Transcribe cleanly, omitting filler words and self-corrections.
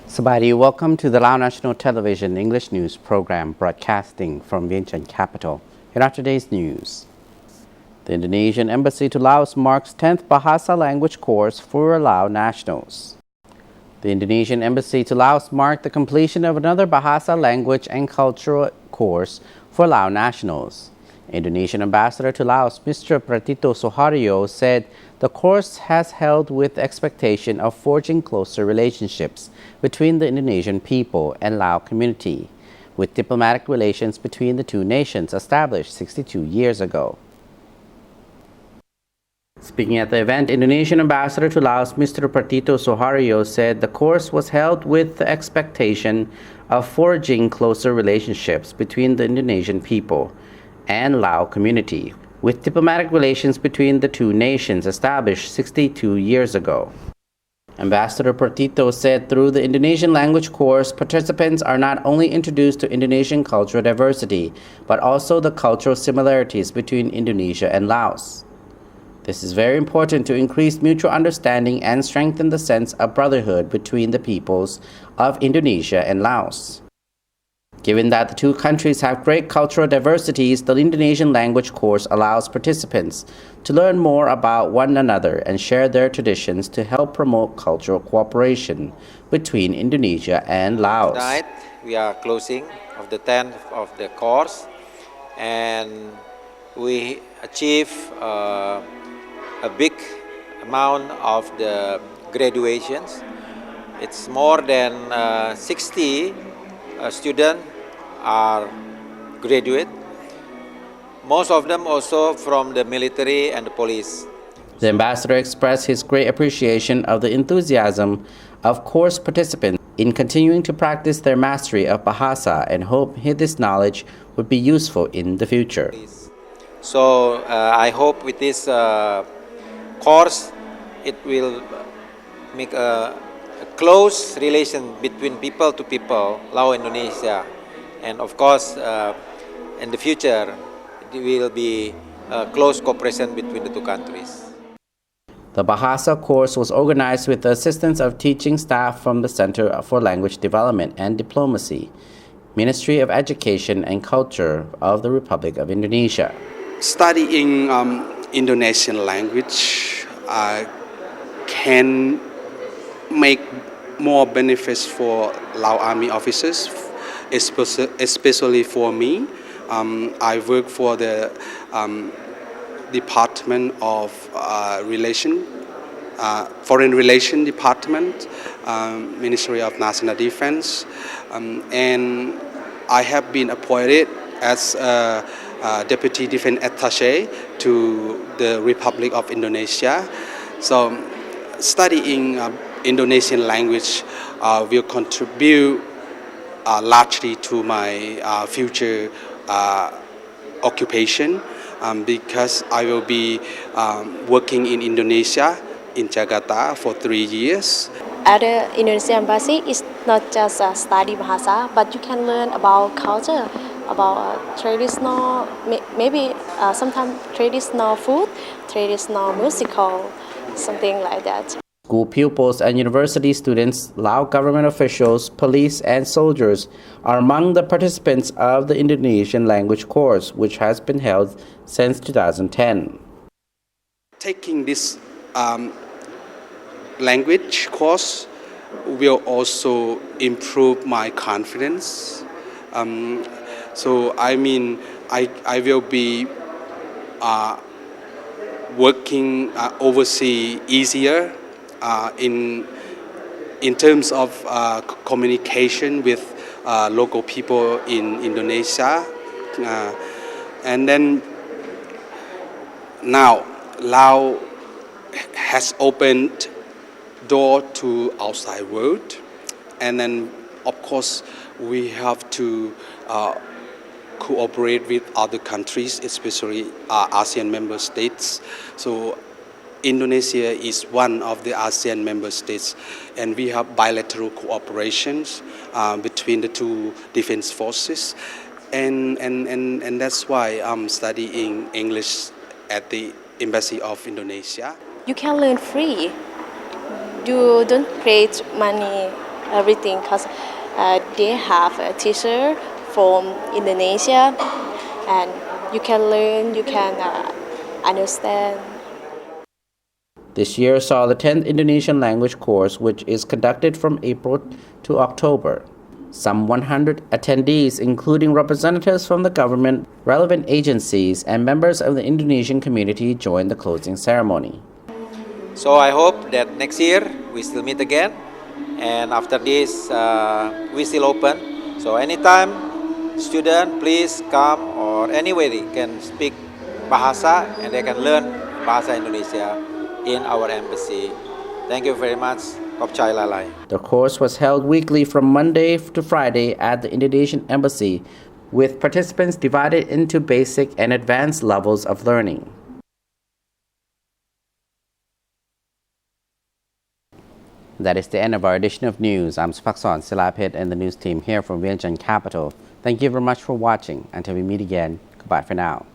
Sabadi, welcome to the Lao National Television English News Program broadcasting from Vientiane capital. Here are today's news. The Indonesian Embassy to Laos marks 10th Bahasa language course for Lao nationals. The Indonesian Embassy to Laos marked the completion of another Bahasa language and cultural course for Lao nationals. Indonesian Ambassador to Laos, Mr. Pratito Sohario, said the course has held with the expectation of forging closer relationships between the Indonesian people and Lao community, with diplomatic relations between the two nations established 62 years ago. Speaking at the event, Indonesian Ambassador to Laos, Mr. Pratito Sohario, said the course was held with the expectation of forging closer relationships between the Indonesian people and Lao community, with diplomatic relations between the two nations established 62 years ago. Ambassador Pratito said through the Indonesian language course, participants are not only introduced to Indonesian cultural diversity, but also the cultural similarities between Indonesia and Laos. This is very important to increase mutual understanding and strengthen the sense of brotherhood between the peoples of Indonesia and Laos. Given that the two countries have great cultural diversities, the Indonesian language course allows participants to learn more about one another and share their traditions to help promote cultural cooperation between Indonesia and Laos. Tonight we are closing of the 10th of the course, and we achieve a big amount of the graduations. It's more than 60 students are graduate. Most of them also from the military and the police. The ambassador expressed his great appreciation of the enthusiasm of course participants in continuing to practice their mastery of Bahasa and hope this knowledge would be useful in the future. So I hope with this course it will make a close relation between people to people, Lao Indonesia, and of course in the future it will be a close cooperation between the two countries. The Bahasa course was organized with the assistance of teaching staff from the Center for Language Development and Diplomacy, Ministry of Education and Culture of the Republic of Indonesia. Studying Indonesian language can make more benefits for Lao Army officers, especially for me. I work for the Department of Foreign Relation Department, Ministry of National Defense, and I have been appointed as Deputy Defense Attaché to the Republic of Indonesia. So studying Indonesian language will contribute largely to my future occupation because I will be working in Indonesia, in Jakarta, for 3 years. At the Indonesian Embassy, it's not just a study Bahasa, but you can learn about culture, about traditional, maybe sometimes traditional food, traditional musical, something like that. School pupils and university students, Lao government officials, police, and soldiers are among the participants of the Indonesian language course, which has been held since 2010. Taking this language course will also improve my confidence. So I mean, I will be working overseas easier in terms of communication with local people in Indonesia, and then now Lao has opened door to outside world, and then of course we have to cooperate with other countries, especially ASEAN member states. So Indonesia is one of the ASEAN member states, and we have bilateral cooperations between the two defense forces, and that's why I'm studying English at the Embassy of Indonesia. You can learn free. You don't pay money, everything, because they have a teacher from Indonesia, and you can learn, you can understand. This year saw the 10th Indonesian language course, which is conducted from April to October. Some 100 attendees, including representatives from the government, relevant agencies, and members of the Indonesian community, joined the closing ceremony. So I hope that next year we still meet again, and after this we still open. So anytime student please come, or anybody can speak Bahasa and they can learn Bahasa Indonesia in our embassy. Thank you very much. Kop Chai Lalai. The course was held weekly from Monday to Friday at the Indonesian embassy, with participants divided into basic and advanced levels of learning. That is the end of our edition of news. I'm Supakson Silapet and the news team here from Vientiane capital. Thank you very much for watching. Until we meet again, goodbye for now.